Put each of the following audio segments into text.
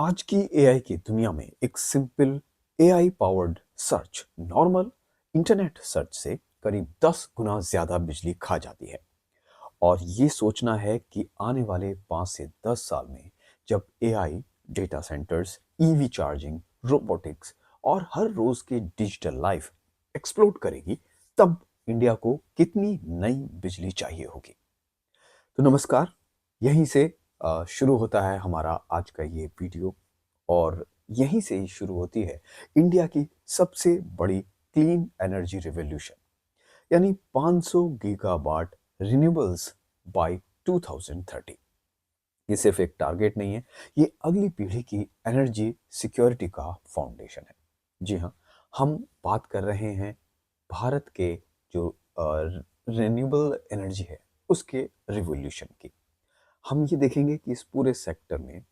आज की एआई की दुनिया में एक simple AI powered search normal internet search से करीब 10 गुना ज्यादा बिजली खा जाती है। और ये सोचना है कि आने वाले 5 से 10 साल में जब AI, data centres, EV charging, robotics और हर रोज की डिजिटल लाइफ एक्सप्लोड करेगी, तब इंडिया को कितनी नई बिजली चाहिए होगी। तो नमस्कार, यहीं से शुरू होता है हमारा आज का ये वीडियो। और यहीं से ही शुरू होती है इंडिया की सबसे बड़ी क्लीन एनर्जी रिवॉल्यूशन, यानी 500 गीगावाट रिन्यूएबल्स बाय 2030। ये सिर्फ एक टारगेट नहीं है, ये अगली पीढ़ी की एनर्जी सिक्योरिटी का फाउंडेशन है। जी हाँ, हम बात कर रहे हैं भारत के जो रिन्यूएबल एनर्जी है उसके रिवॉल्यूशन की। हम ये देखेंगे कि इस पूरे सेक्टर में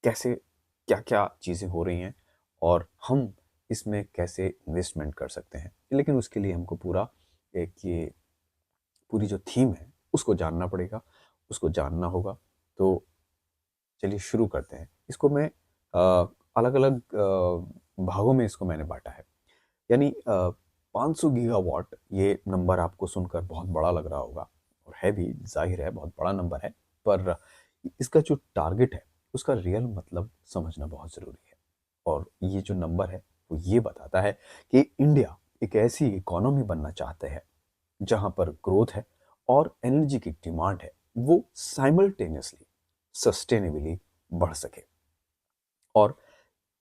कैसे क्या-क्या चीज़ें हो रही हैं और हम इसमें कैसे इन्वेस्टमेंट कर सकते हैं। लेकिन उसके लिए हमको पूरा एक ये पूरी जो थीम है उसको जानना पड़ेगा, उसको जानना होगा। तो चलिए शुरू करते हैं। इसको मैं अलग-अलग भागों में इसको मैंने बाँटा है। यानी 500 गीगावाट ये नंबर आपको सुनकर बहुत बड़ा लग रहा होगा और है भी, ज़ाहिर है बहुत बड़ा नंबर है। पर इसका जो टारगेट है उसका रियल मतलब समझना बहुत ज़रूरी है। और ये जो नंबर है वो ये बताता है कि इंडिया एक ऐसी इकोनॉमी बनना चाहते हैं जहाँ पर ग्रोथ है और एनर्जी की डिमांड है वो साइमल्टेनियसली सस्टेनेबली बढ़ सके। और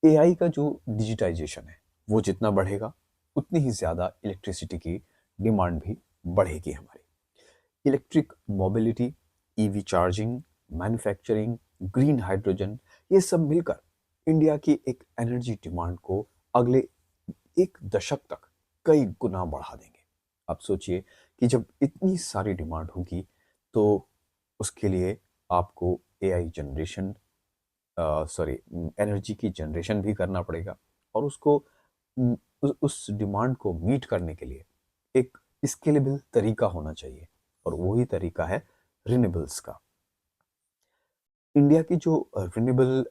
एआई का जो डिजिटाइजेशन है वो जितना बढ़ेगा उतनी ही ज़्यादा इलेक्ट्रिसिटी की डिमांड भी बढ़ेगी हमारी। Electric mobility, EV charging, manufacturing, green hydrogen, ये सब मिलकर इंडिया की एक एनर्जी डिमांड को अगले एक दशक तक कई गुना बढ़ा देंगे। आप सोचिए कि जब इतनी सारी डिमांड होगी तो उसके लिए आपको एआई जनरेशन, सॉरी, एनर्जी की जनरेशन भी करना पड़ेगा। और उसको उस डिमांड को मीट करने के लिए एक स्केलेबल तरीका होना चाहिए और वही तरीका है रिन्यूएबल्स का। इंडिया की जो रिन्यूएबल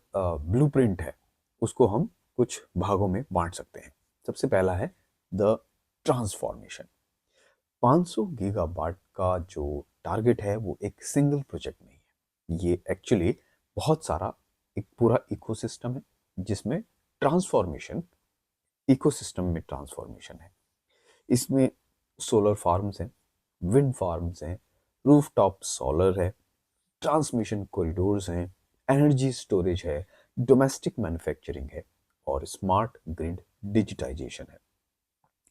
ब्लूप्रिंट है उसको हम कुछ भागों में बांट सकते हैं। सबसे पहला है द ट्रांसफॉर्मेशन। 500 गीगावाट का जो टारगेट है वो एक सिंगल प्रोजेक्ट नहीं है, ये एक्चुअली बहुत सारा एक पूरा इकोसिस्टम है जिसमें ट्रांसफॉर्मेशन, इकोसिस्टम में ट्रांसफॉर्मेशन है। इसमें सोलर फार्म्स हैं, विंड फार्म्स हैं, रूफटॉप सोलर है, ट्रांसमिशन कॉरिडोर्स हैं, एनर्जी स्टोरेज है, डोमेस्टिक मैन्युफैक्चरिंग है और स्मार्ट ग्रिड डिजिटाइजेशन है।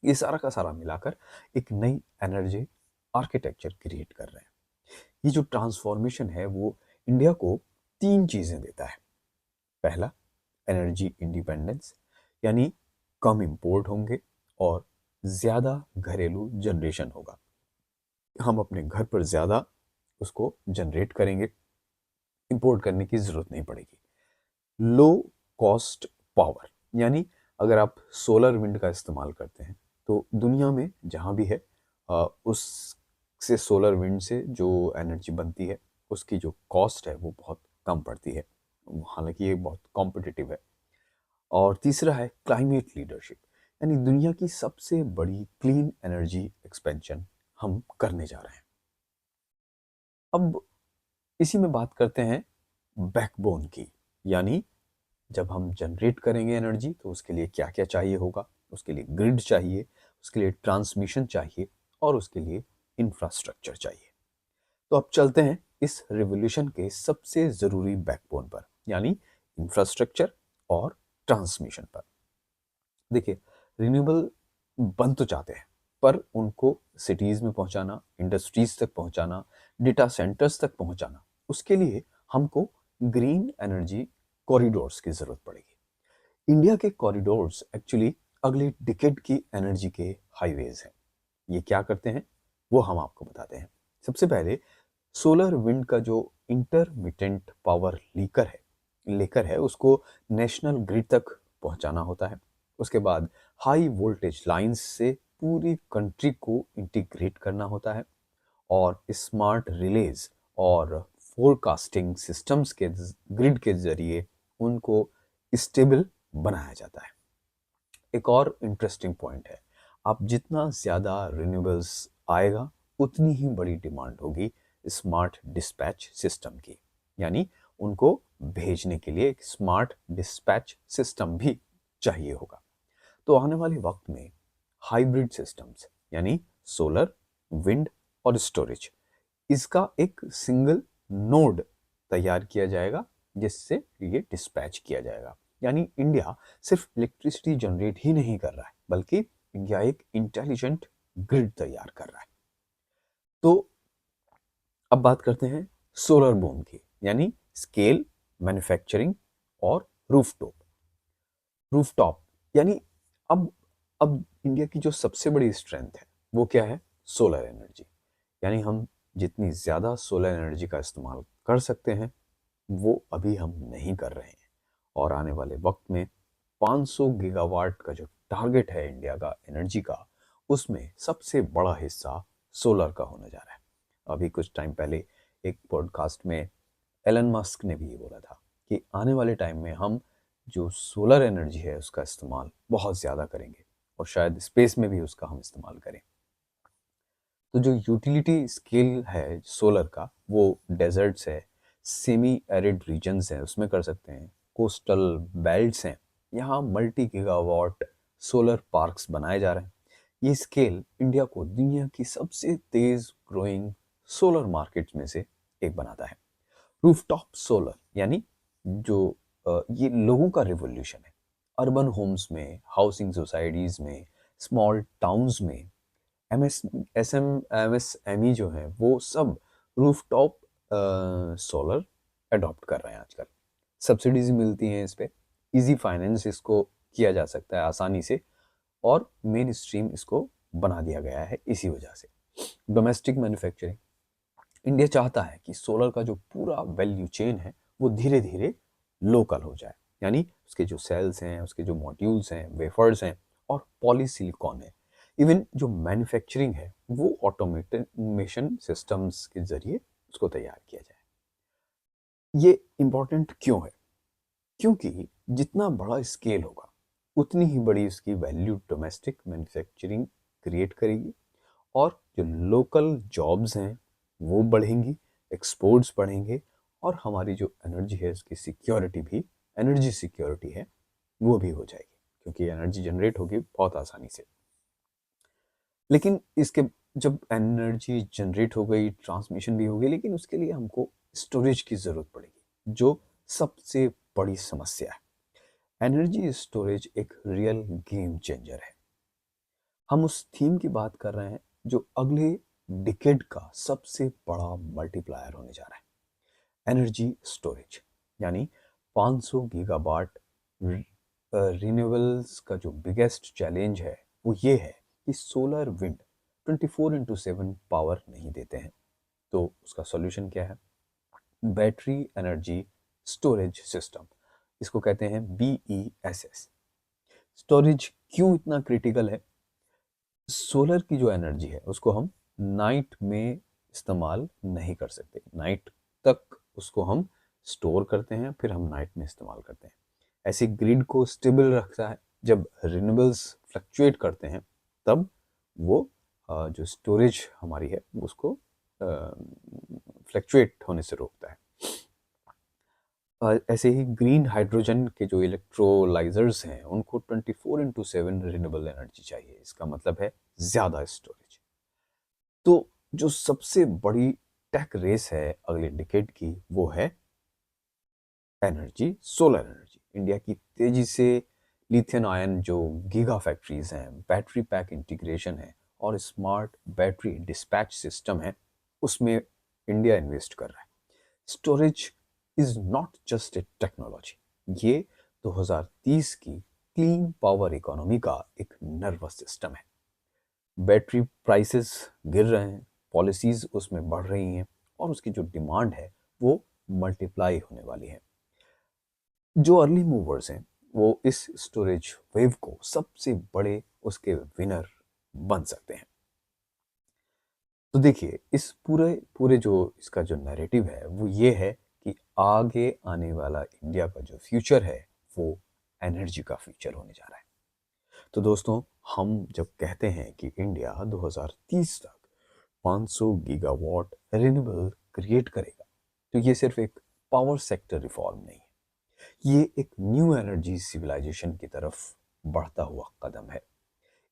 ये सारा का सारा मिलाकर एक नई एनर्जी आर्किटेक्चर क्रिएट कर रहे हैं। ये जो ट्रांसफॉर्मेशन है वो इंडिया को तीन चीजें देता है। पहला, एनर्जी इंडिपेंडेंस, यानी कम इंपोर्ट होंगे और ज्यादा घरेलू जनरेशन होगा। हम अपने घर पर ज्यादा उसको जनरेट करेंगे, इंपोर्ट करने की जरूरत नहीं पड़ेगी। लो कॉस्ट पावर, यानी अगर आप सोलर विंड का इस्तेमाल करते हैं तो दुनिया में जहाँ भी है उस से सोलर विंड से जो एनर्जी बनती है उसकी जो कॉस्ट है वो बहुत कम पड़ती है। हालांकि ये बहुत कॉम्पिटिटिव है। और तीसरा है क्लाइमेट लीडरशिप, यानी दुनिया की सबसे बड़ी क्लीन एनर्जी एक्सपेंशन हम करने जा रहे हैं। अब इसी में बात करते हैं बैकबोन की, यानी जब हम जनरेट करेंगे एनर्जी तो उसके लिए क्या क्या चाहिए होगा। उसके लिए ग्रिड चाहिए, उसके लिए ट्रांसमिशन चाहिए और उसके लिए इंफ्रास्ट्रक्चर चाहिए। तो अब चलते हैं इस रिवॉल्यूशन के सबसे ज़रूरी बैकबोन पर, यानी इंफ्रास्ट्रक्चर और ट्रांसमिशन पर। देखिए, रिन्यूएबल बन तो जाते हैं पर उनको सिटीज़ में पहुंचाना, इंडस्ट्रीज तक पहुंचाना, डेटा सेंटर्स तक पहुंचाना, उसके लिए हमको ग्रीन एनर्जी कॉरिडोर्स की ज़रूरत पड़ेगी। इंडिया के कॉरिडोर्स एक्चुअली अगले डिकेड की एनर्जी के हाईवेज हैं। ये क्या करते हैं वो हम आपको बताते हैं। सबसे पहले सोलर विंड का जो इंटरमिटेंट पावर लेकर है उसको नेशनल ग्रिड तक पहुंचाना होता है। उसके बाद हाई वोल्टेज लाइंस से पूरी कंट्री को इंटीग्रेट करना होता है और स्मार्ट रिलेज और फोरकास्टिंग सिस्टम्स के ग्रिड के जरिए उनको स्टेबल बनाया जाता है। एक और इंटरेस्टिंग पॉइंट है, आप जितना ज़्यादा रिन्यूएबल्स आएगा उतनी ही बड़ी डिमांड होगी स्मार्ट डिस्पैच सिस्टम की, यानी उनको भेजने के लिए एक स्मार्ट डिस्पैच सिस्टम भी चाहिए होगा। तो आने वाले वक्त में हाइब्रिड सिस्टम्स यानी सोलर, विंड और स्टोरेज, इसका एक सिंगल नोड तैयार किया जाएगा जिससे ये डिस्पैच किया जाएगा। यानी इंडिया सिर्फ इलेक्ट्रिसिटी जनरेट ही नहीं कर रहा है, बल्कि इंडिया एक इंटेलिजेंट ग्रिड तैयार कर रहा है। तो अब बात करते हैं सोलर बूम की, यानी स्केल, मैन्युफैक्चरिंग और रूफटॉप। रूफटॉप यानी अब इंडिया की जो सबसे बड़ी स्ट्रेंथ है वो क्या है? Solar energy. यानी हम जितनी ज़्यादा सोलर एनर्जी का इस्तेमाल कर सकते हैं वो अभी हम नहीं कर रहे हैं, और आने वाले वक्त में 500 गीगावाट का जो टारगेट है इंडिया का एनर्जी का, उसमें सबसे बड़ा हिस्सा सोलर का होने जा रहा है। अभी कुछ टाइम पहले एक पॉडकास्ट में एलन मस्क ने भी ये बोला था कि आने वाले टाइम में हम जो सोलर एनर्जी है उसका इस्तेमाल बहुत ज़्यादा करेंगे और शायद स्पेस में भी उसका हम इस्तेमाल करें। तो जो यूटिलिटी स्केल है सोलर का वो डेजर्ट्स है, सेमी एरिड रीजन्स हैं उसमें कर सकते हैं, कोस्टल बेल्ट्स हैं, यहाँ मल्टी गीगावाट सोलर पार्क्स बनाए जा रहे हैं। ये स्केल इंडिया को दुनिया की सबसे तेज ग्रोइंग सोलर मार्केट्स में से एक बनाता है। रूफटॉप सोलर यानी जो ये लोगों का रिवॉल्यूशन है। अर्बन होम्स में, हाउसिंग सोसाइटीज में, स्मॉल टाउन्स में एमएसएमई जो है वो सब रूफटॉप सोलर अडॉप्ट कर रहे हैं आजकल। सब्सिडीज मिलती हैं इस पे, इजी फाइनेंस इसको किया जा सकता है आसानी से, और मेन स्ट्रीम इसको बना दिया गया है इसी वजह से। डोमेस्टिक मैन्युफैक्चरिंग, इंडिया चाहता है कि सोलर का जो पूरा वैल्यू चेन है वो धीरे धीरे लोकल हो जाए, यानी उसके जो सेल्स हैं, उसके जो मॉड्यूल्स हैं, वेफर्स हैं और पॉलीसिलिकॉन है, इवन जो मैन्युफैक्चरिंग है वो ऑटोमेशन सिस्टम्स के जरिए उसको तैयार किया जाए। ये इम्पोर्टेंट क्यों है? क्योंकि जितना बड़ा स्केल होगा उतनी ही बड़ी इसकी वैल्यू डोमेस्टिक मैन्युफैक्चरिंग क्रिएट करेगी, और जो लोकल जॉब्स हैं वो बढ़ेंगी, एक्सपोर्ट्स बढ़ेंगे, और हमारी जो एनर्जी है उसकी सिक्योरिटी भी, एनर्जी सिक्योरिटी है वो भी हो जाएगी, क्योंकि एनर्जी जनरेट होगी बहुत आसानी से। लेकिन इसके जब एनर्जी जनरेट हो गई, ट्रांसमिशन भी हो गई, लेकिन उसके लिए हमको स्टोरेज की ज़रूरत पड़ेगी, जो सबसे बड़ी समस्या है। एनर्जी स्टोरेज एक रियल गेम चेंजर है। हम उस थीम की बात कर रहे हैं जो अगले डिकेड का सबसे बड़ा मल्टीप्लायर होने जा रहा है, एनर्जी स्टोरेज। यानी 500 गीगावाट रिन्यूएबल्स का जो बिगेस्ट चैलेंज है वो ये है कि सोलर विंड 24/7 पावर नहीं देते हैं। तो उसका सॉल्यूशन क्या है? बैटरी एनर्जी स्टोरेज सिस्टम, इसको कहते हैं BESS। स्टोरेज क्यों इतना क्रिटिकल है? सोलर की जो एनर्जी है उसको हम नाइट में इस्तेमाल नहीं कर सकते, नाइट तक उसको हम स्टोर करते हैं, फिर हम नाइट में इस्तेमाल करते हैं। ऐसे ग्रिड को स्टेबल रखता है। जब रिन्यूएबल्स फ्लक्चुएट करते हैं तब वो जो स्टोरेज हमारी है उसको फ्लक्चुएट होने से रोकता है। ऐसे ही ग्रीन हाइड्रोजन के जो इलेक्ट्रोलाइजर्स हैं उनको 24/7 रिन्यूएबल एनर्जी चाहिए। इसका मतलब है ज़्यादा स्टोरेज। तो जो सबसे बड़ी टेक रेस है अगले डिकेड की वो है एनर्जी, सोलर एनर्जी। इंडिया की तेजी से लिथियम आयन जो गीगा फैक्ट्रीज हैं, बैटरी पैक इंटीग्रेशन है और स्मार्ट बैटरी डिस्पैच सिस्टम है, उसमें इंडिया इन्वेस्ट कर रहा है। Storage is not just a technology, ये 2030 की क्लीन पावर इकोनॉमी का एक नर्वस सिस्टम है। बैटरी प्राइसेस गिर रहे हैं, पॉलिसीज उसमें बढ़ रही हैं, और उसकी जो डिमांड है वो मल्टीप्लाई होने वाली है। जो अर्ली मूवर्स हैं वो इस स्टोरेज वेव को सबसे बड़े उसके विनर बन सकते हैं। तो देखिए, इस पूरे पूरे जो इसका जो नैरेटिव है वो ये है कि आगे आने वाला इंडिया का जो फ्यूचर है वो एनर्जी का फ्यूचर होने जा रहा है। तो दोस्तों, हम जब कहते हैं कि इंडिया 2030 तक 500 गीगावाट रिन्यूएबल क्रिएट करेगा, तो ये सिर्फ एक पावर सेक्टर रिफॉर्म नहीं है, ये एक न्यू एनर्जी सिविलाइजेशन की तरफ बढ़ता हुआ कदम है।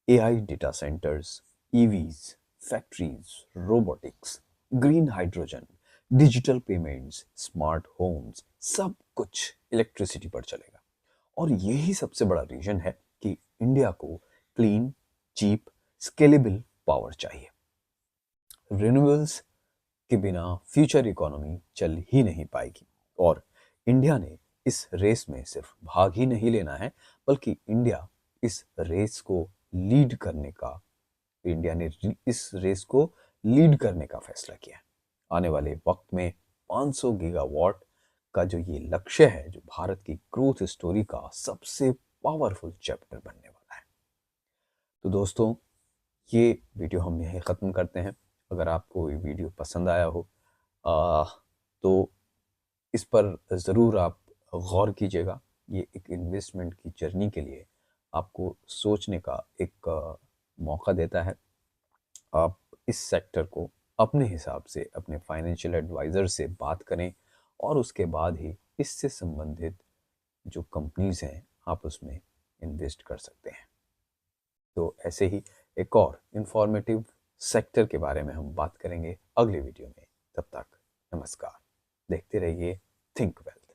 AI data centres, EVs, factories, robotics, green hydrogen, digital payments, smart homes, सब कुछ इलेक्ट्रिसिटी पर चलेगा। और यही सबसे बड़ा रीजन है कि इंडिया को क्लीन, चीप, स्केलेबल पावर चाहिए। रिन्यूएबल्स के बिना फ्यूचर इकोनॉमी चल ही नहीं पाएगी। और इंडिया ने इस रेस में सिर्फ भाग ही नहीं लेना है, बल्कि इंडिया ने इस रेस को लीड करने का फैसला किया है। आने वाले वक्त में 500 गीगावाट का जो ये लक्ष्य है, जो भारत की ग्रोथ स्टोरी का सबसे पावरफुल चैप्टर बनने वाला है। तो दोस्तों, ये वीडियो हम यहीं ख़त्म करते हैं। अगर आपको ये वीडियो पसंद आया हो आ, तो इस पर ज़रूर आप गौर कीजिएगा। ये एक इन्वेस्टमेंट की जर्नी के लिए आपको सोचने का एक मौका देता है। आप इस सेक्टर को अपने हिसाब से अपने फाइनेंशियल एडवाइज़र से बात करें और उसके बाद ही इससे संबंधित जो कंपनीज हैं, आप उसमें इन्वेस्ट कर सकते हैं। तो ऐसे ही एक और इंफॉर्मेटिव सेक्टर के बारे में हम बात करेंगे अगले वीडियो में। तब तक नमस्कार, देखते रहिए थिंक वेल।